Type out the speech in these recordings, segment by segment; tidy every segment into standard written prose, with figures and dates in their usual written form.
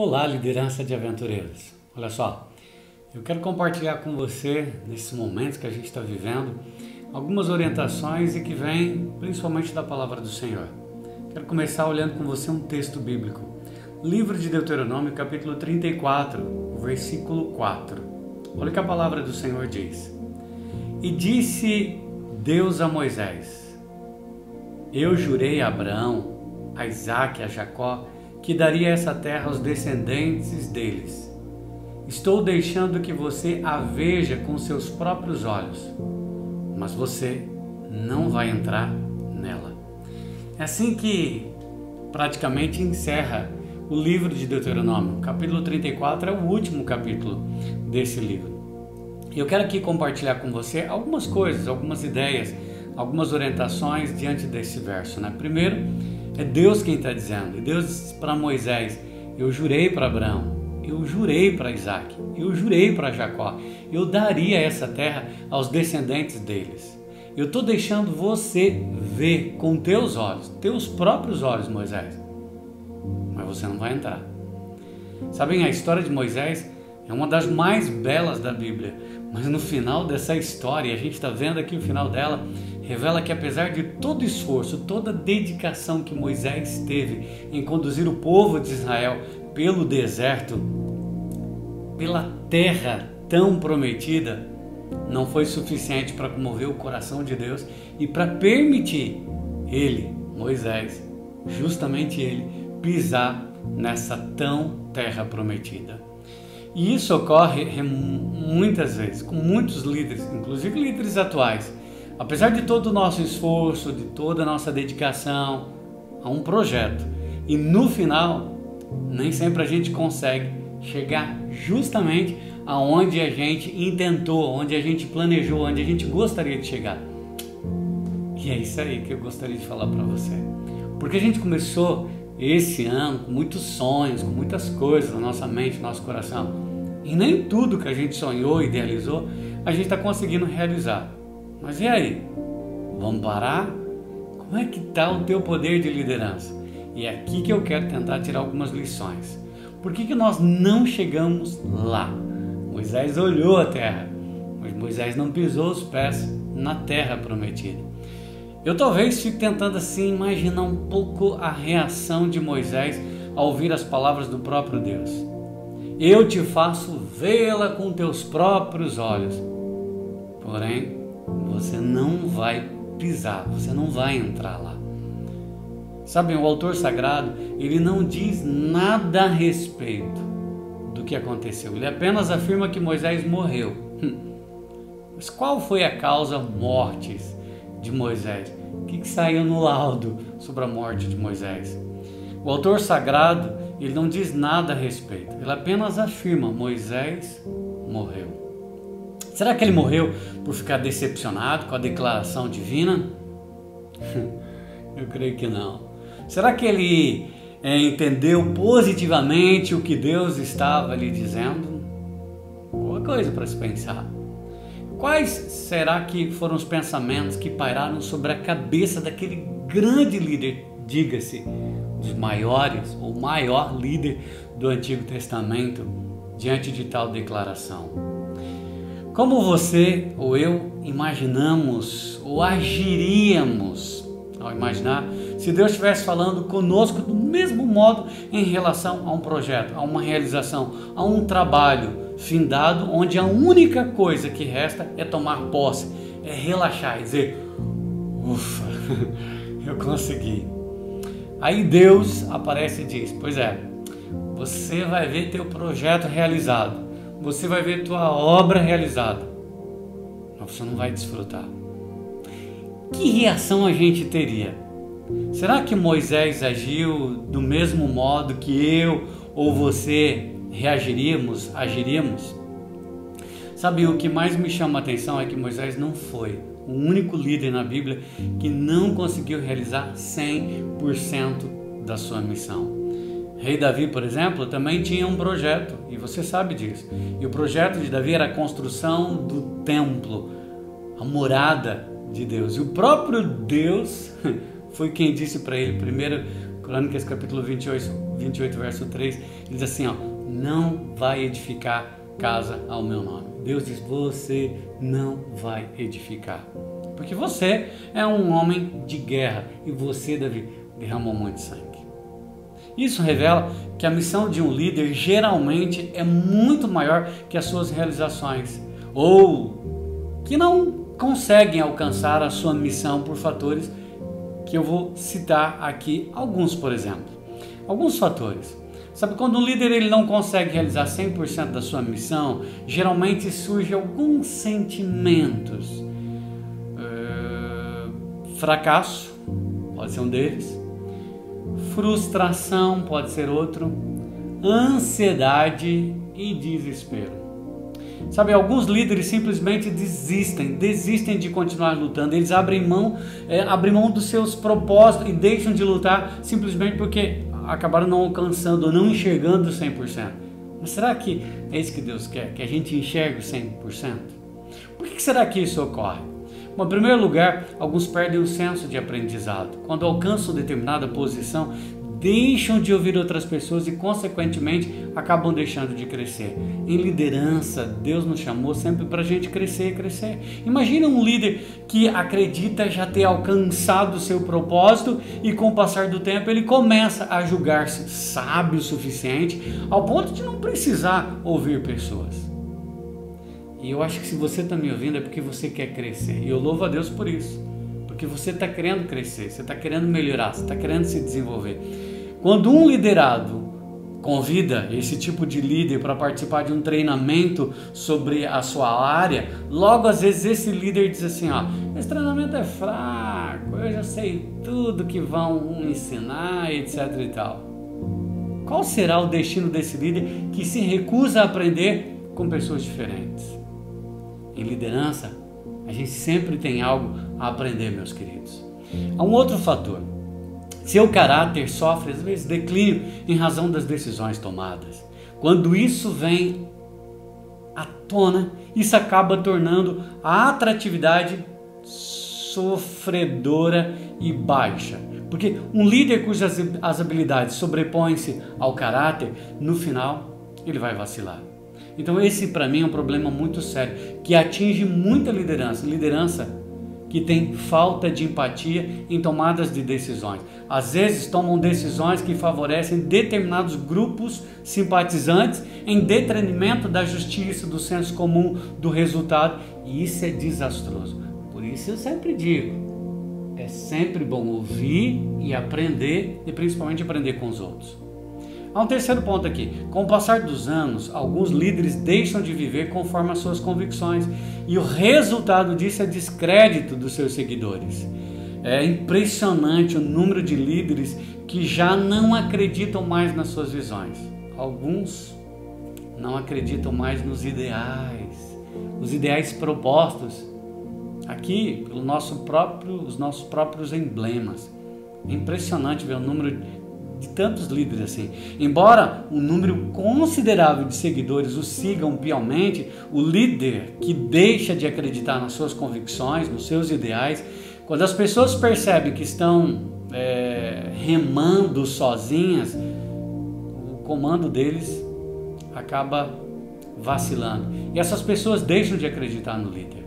Olá, liderança de aventureiros. Olha só, eu quero compartilhar com você, nesses momentos que a gente está vivendo, algumas orientações e que vêm principalmente da palavra do Senhor. Quero começar olhando com você um texto bíblico. Livro de Deuteronômio, capítulo 34, versículo 4. Olha o que a palavra do Senhor diz. E disse Deus a Moisés: Eu jurei a Abraão, a Isaque e a Jacó, que daria essa terra aos descendentes deles. Estou deixando que você a veja com seus próprios olhos, mas você não vai entrar nela. É assim que praticamente encerra o livro de Deuteronômio. Capítulo 34 é o último capítulo desse livro. E eu quero aqui compartilhar com você algumas coisas, algumas ideias, algumas orientações diante desse verso, né? Primeiro, é Deus quem está dizendo. E Deus disse para Moisés: eu jurei para Abraão, eu jurei para Isaque, eu jurei para Jacó, eu daria essa terra aos descendentes deles. Eu estou deixando você ver com teus olhos, teus próprios olhos, Moisés, mas você não vai entrar. Sabem, a história de Moisés é uma das mais belas da Bíblia, mas no final dessa história, a gente está vendo aqui o final dela, revela que apesar de todo esforço, toda dedicação que Moisés teve em conduzir o povo de Israel pelo deserto, pela terra tão prometida, não foi suficiente para comover o coração de Deus e para permitir ele, Moisés, justamente ele, pisar nessa tão terra prometida. E isso ocorre muitas vezes com muitos líderes, inclusive líderes atuais. Apesar de todo o nosso esforço, de toda a nossa dedicação a um projeto, e no final, nem sempre a gente consegue chegar justamente aonde a gente intentou, onde a gente planejou, onde a gente gostaria de chegar. E é isso aí que eu gostaria de falar para você. Porque a gente começou esse ano com muitos sonhos, com muitas coisas na nossa mente, no nosso coração. E nem tudo que a gente sonhou, idealizou, a gente está conseguindo realizar. Mas e aí? Vamos parar? Como é que está o teu poder de liderança? E é aqui que eu quero tentar tirar algumas lições. Por que nós não chegamos lá? Moisés olhou a terra, mas Moisés não pisou os pés na terra prometida. Eu talvez fique tentando assim imaginar um pouco a reação de Moisés ao ouvir as palavras do próprio Deus. Eu te faço vê-la com teus próprios olhos, porém você não vai pisar, você não vai entrar lá. Sabem, o autor sagrado, ele não diz nada a respeito do que aconteceu. Ele apenas afirma que Moisés morreu. Mas qual foi a causa mortis de Moisés? O que saiu no laudo sobre a morte de Moisés? O autor sagrado, ele não diz nada a respeito. Ele apenas afirma: Moisés morreu. Será que ele morreu por ficar decepcionado com a declaração divina? Eu creio que não. Será que ele entendeu positivamente o que Deus estava lhe dizendo? Boa coisa para se pensar. Quais será que foram os pensamentos que pairaram sobre a cabeça daquele grande líder, diga-se, dos maiores ou maior líder do Antigo Testamento, diante de tal declaração? Como você ou eu imaginamos ou agiríamos ao imaginar se Deus estivesse falando conosco do mesmo modo em relação a um projeto, a uma realização, a um trabalho findado, onde a única coisa que resta é tomar posse, é relaxar e dizer: ufa, eu consegui. Aí Deus aparece e diz: pois é, você vai ver teu projeto realizado, você vai ver tua obra realizada, mas você não vai desfrutar. Que reação a gente teria? Será que Moisés agiu do mesmo modo que eu ou você agiríamos? Sabe, o que mais me chama a atenção é que Moisés não foi o único líder na Bíblia que não conseguiu realizar 100% da sua missão. Rei Davi, por exemplo, também tinha um projeto, e você sabe disso. E o projeto de Davi era a construção do templo, a morada de Deus. E o próprio Deus foi quem disse para ele, 1 Crônicas capítulo 28, verso 3, ele diz assim, ó, não vai edificar casa ao meu nome. Deus diz, você não vai edificar. Porque você é um homem de guerra e você, Davi, derramou muito sangue. Isso revela que a missão de um líder geralmente é muito maior que as suas realizações, ou que não conseguem alcançar a sua missão por fatores que eu vou citar aqui, alguns, por exemplo. Alguns fatores. Sabe, quando um líder ele não consegue realizar 100% da sua missão, geralmente surgem alguns sentimentos. Fracasso pode ser um deles. Frustração pode ser outro, ansiedade e desespero. Sabe, alguns líderes simplesmente desistem de continuar lutando. Eles abrem mão dos seus propósitos e deixam de lutar simplesmente porque acabaram não alcançando, não enxergando 100%. Mas será que é isso que Deus quer? Que a gente enxergue 100%? Por que será que isso ocorre? Bom, em primeiro lugar, alguns perdem o senso de aprendizado. Quando alcançam determinada posição, deixam de ouvir outras pessoas e, consequentemente, acabam deixando de crescer. Em liderança, Deus nos chamou sempre para a gente crescer. Imagina um líder que acredita já ter alcançado o seu propósito e, com o passar do tempo, ele começa a julgar-se sábio o suficiente ao ponto de não precisar ouvir pessoas. E eu acho que se você está me ouvindo é porque você quer crescer. E eu louvo a Deus por isso. Porque você está querendo crescer, você está querendo melhorar, você está querendo se desenvolver. Quando um liderado convida esse tipo de líder para participar de um treinamento sobre a sua área, logo às vezes esse líder diz assim, ó, esse treinamento é fraco, eu já sei tudo que vão ensinar, etc e tal. Qual será o destino desse líder que se recusa a aprender com pessoas diferentes? Em liderança, a gente sempre tem algo a aprender, meus queridos. Há um outro fator. Seu caráter sofre, às vezes, declínio em razão das decisões tomadas. Quando isso vem à tona, isso acaba tornando a atratividade sofredora e baixa. Porque um líder cujas as habilidades sobrepõem-se ao caráter, no final, ele vai vacilar. Então esse para mim é um problema muito sério, que atinge muita liderança que tem falta de empatia em tomadas de decisões. Às vezes tomam decisões que favorecem determinados grupos simpatizantes em detrimento da justiça, do senso comum, do resultado, e isso é desastroso. Por isso eu sempre digo, é sempre bom ouvir e aprender, e principalmente aprender com os outros. Há um terceiro ponto aqui. Com o passar dos anos, alguns líderes deixam de viver conforme as suas convicções e o resultado disso é descrédito dos seus seguidores. É impressionante o número de líderes que já não acreditam mais nas suas visões. Alguns não acreditam mais nos ideais propostos aqui pelos nossos próprios emblemas. É impressionante ver o número de tantos líderes assim. Embora um número considerável de seguidores o sigam piamente, o líder que deixa de acreditar nas suas convicções, nos seus ideais, quando as pessoas percebem que estão remando sozinhas, o comando deles acaba vacilando. E essas pessoas deixam de acreditar no líder.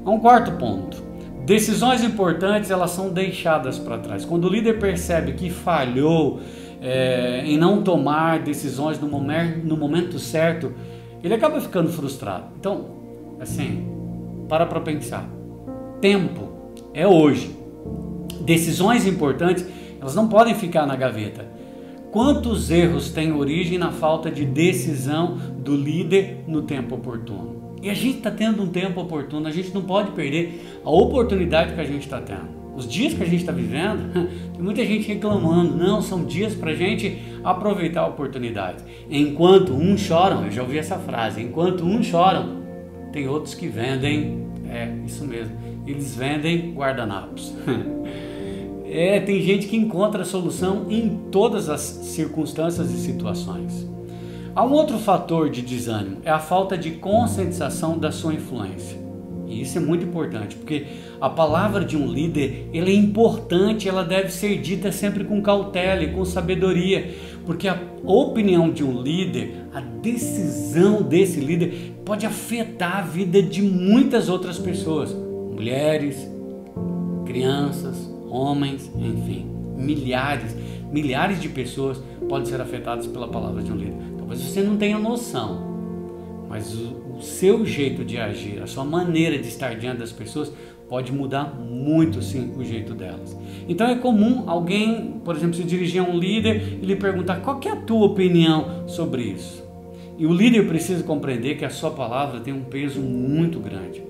Há um quarto ponto. Decisões importantes, elas são deixadas para trás. Quando o líder percebe que falhou em não tomar decisões no momento certo, ele acaba ficando frustrado. Então, assim, para pensar. Tempo é hoje. Decisões importantes, elas não podem ficar na gaveta. Quantos erros têm origem na falta de decisão do líder no tempo oportuno? E a gente está tendo um tempo oportuno, a gente não pode perder a oportunidade que a gente está tendo. Os dias que a gente está vivendo, tem muita gente reclamando, não, são dias para a gente aproveitar a oportunidade. Enquanto uns choram, eu já ouvi essa frase, enquanto uns choram, tem outros que vendem, isso mesmo, eles vendem guardanapos. Tem gente que encontra a solução em todas as circunstâncias e situações. Há um outro fator de desânimo, é a falta de conscientização da sua influência. E isso é muito importante, porque a palavra de um líder, ela é importante, ela deve ser dita sempre com cautela e com sabedoria, porque a opinião de um líder, a decisão desse líder pode afetar a vida de muitas outras pessoas, mulheres, crianças, homens, enfim, milhares de pessoas podem ser afetadas pela palavra de um líder. Talvez você não tenha noção, mas o seu jeito de agir, a sua maneira de estar diante das pessoas pode mudar muito sim o jeito delas. Então é comum alguém, por exemplo, se dirigir a um líder e lhe perguntar qual que é a tua opinião sobre isso. E o líder precisa compreender que a sua palavra tem um peso muito grande.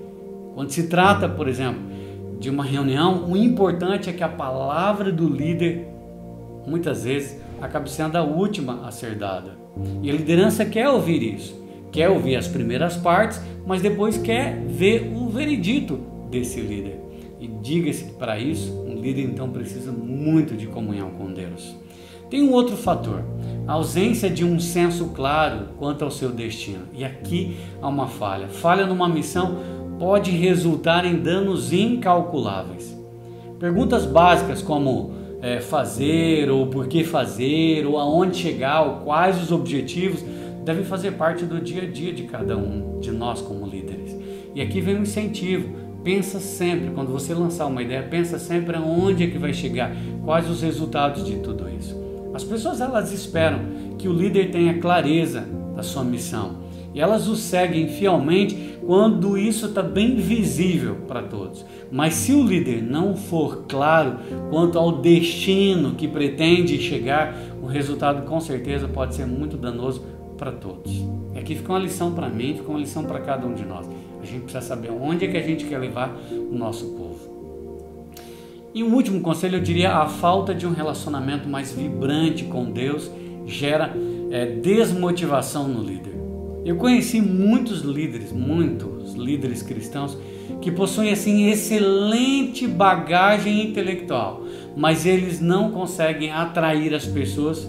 Quando se trata, por exemplo, de uma reunião, o importante é que a palavra do líder, muitas vezes, acabe sendo a última a ser dada. E a liderança quer ouvir isso. Quer ouvir as primeiras partes, mas depois quer ver o veredito desse líder. E diga-se que para isso, um líder então precisa muito de comunhão com Deus. Tem um outro fator, a ausência de um senso claro quanto ao seu destino. E aqui há uma falha. Falha numa missão pode resultar em danos incalculáveis. Perguntas básicas como fazer, ou por que fazer, ou aonde chegar, ou quais os objetivos, devem fazer parte do dia a dia de cada um de nós como líderes. E aqui vem um incentivo. Pensa sempre, quando você lançar uma ideia, pensa sempre aonde é que vai chegar, quais os resultados de tudo isso. As pessoas, elas esperam que o líder tenha clareza da sua missão e elas o seguem fielmente quando isso está bem visível para todos. Mas se o líder não for claro quanto ao destino que pretende chegar, o resultado com certeza pode ser muito danoso para todos. E aqui fica uma lição para mim, fica uma lição para cada um de nós. A gente precisa saber onde é que a gente quer levar o nosso povo. E um último conselho, eu diria, a falta de um relacionamento mais vibrante com Deus gera desmotivação no líder. Eu conheci muitos líderes cristãos que possuem assim excelente bagagem intelectual, mas eles não conseguem atrair as pessoas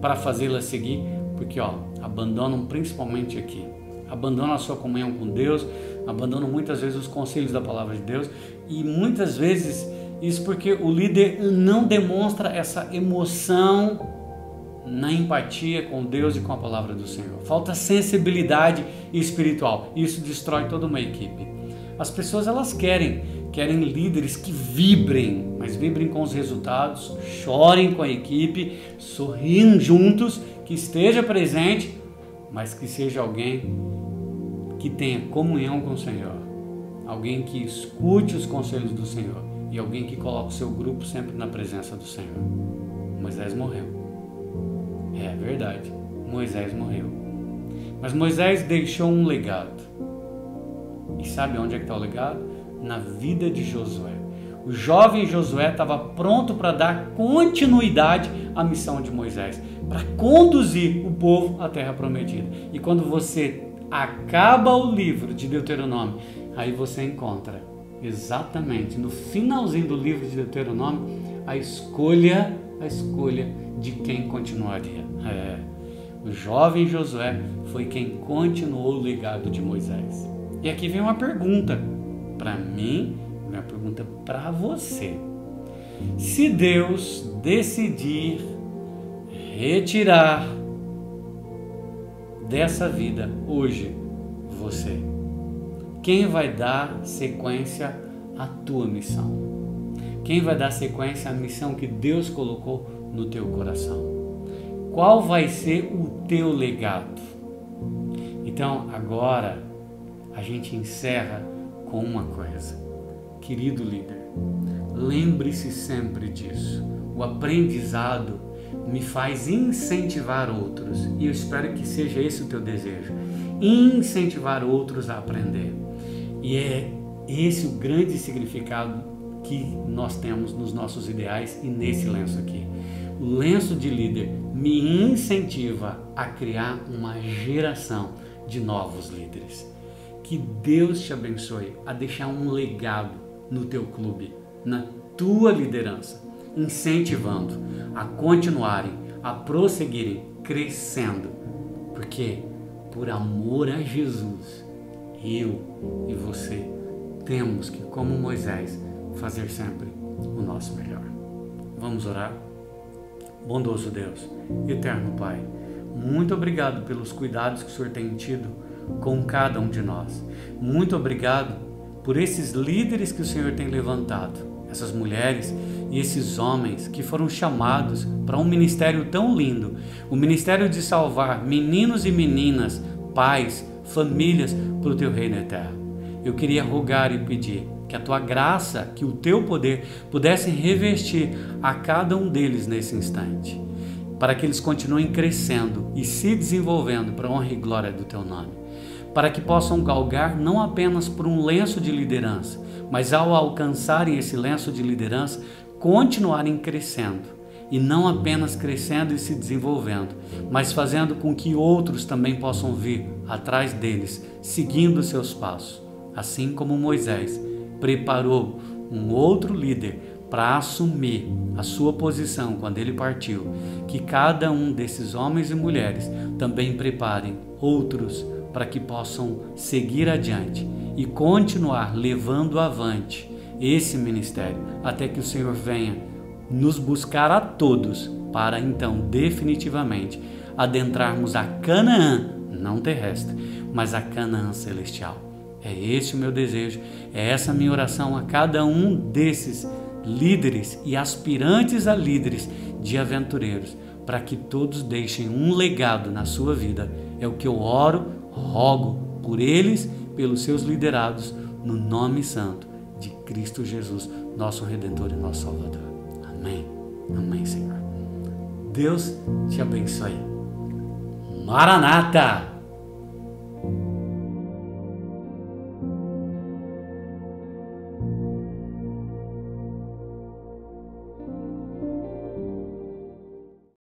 para fazê-las seguir, porque abandonam principalmente aqui. Abandonam a sua comunhão com Deus, abandonam muitas vezes os conselhos da palavra de Deus e muitas vezes isso porque o líder não demonstra essa emoção na empatia com Deus e com a palavra do Senhor. Falta sensibilidade espiritual. Isso destrói toda uma equipe. As pessoas, elas querem líderes que vibrem, mas vibrem com os resultados, chorem com a equipe, sorriam juntos, que esteja presente, mas que seja alguém que tenha comunhão com o Senhor, alguém que escute os conselhos do Senhor e alguém que coloque o seu grupo sempre na presença do Senhor. Moisés morreu. É verdade, Moisés morreu. Mas Moisés deixou um legado. E sabe onde é que está o legado? Na vida de Josué. O jovem Josué estava pronto para dar continuidade à missão de Moisés, para conduzir o povo à terra prometida. E quando você acaba o livro de Deuteronômio, aí você encontra exatamente no finalzinho do livro de Deuteronômio a escolha de quem continuaria. O jovem Josué foi quem continuou o legado de Moisés. E aqui vem uma pergunta para mim, uma pergunta para você. Se Deus decidir retirar dessa vida hoje você, quem vai dar sequência à tua missão? Quem vai dar sequência à missão que Deus colocou no teu coração? Qual vai ser o teu legado? Então agora a gente encerra com uma coisa. Querido líder, lembre-se sempre disso. O aprendizado me faz incentivar outros, e eu espero que seja esse o teu desejo, incentivar outros a aprender. E é esse o grande significado que nós temos nos nossos ideais e nesse lenço aqui. O lenço de líder me incentiva a criar uma geração de novos líderes. Que Deus te abençoe a deixar um legado no teu clube, na tua liderança, incentivando a continuarem, a prosseguirem, crescendo, porque por amor a Jesus, eu e você temos que, como Moisés, fazer sempre o nosso melhor. Vamos orar? Bondoso Deus, eterno Pai, muito obrigado pelos cuidados que o Senhor tem tido com cada um de nós. Muito obrigado por esses líderes que o Senhor tem levantado, essas mulheres e esses homens que foram chamados para um ministério tão lindo, o ministério de salvar meninos e meninas, pais, famílias para o Teu reino eterno. Eu queria rogar e pedir que a Tua graça, que o Teu poder pudessem revestir a cada um deles nesse instante, para que eles continuem crescendo e se desenvolvendo para a honra e glória do Teu nome, para que possam galgar não apenas por um lenço de liderança, mas ao alcançarem esse lenço de liderança, continuarem crescendo, e não apenas crescendo e se desenvolvendo, mas fazendo com que outros também possam vir atrás deles, seguindo seus passos, assim como Moisés preparou um outro líder para assumir a sua posição quando ele partiu, que cada um desses homens e mulheres também preparem outros para que possam seguir adiante e continuar levando avante esse ministério, até que o Senhor venha nos buscar a todos para então definitivamente adentrarmos a Canaã, não terrestre, mas a Canaã celestial. É esse o meu desejo, é essa a minha oração a cada um desses líderes e aspirantes a líderes de aventureiros, para que todos deixem um legado na sua vida. É o que eu oro, rogo por eles, pelos seus liderados, no nome santo de Cristo Jesus, nosso Redentor e nosso Salvador. Amém. Amém, Senhor. Deus te abençoe. Maranata!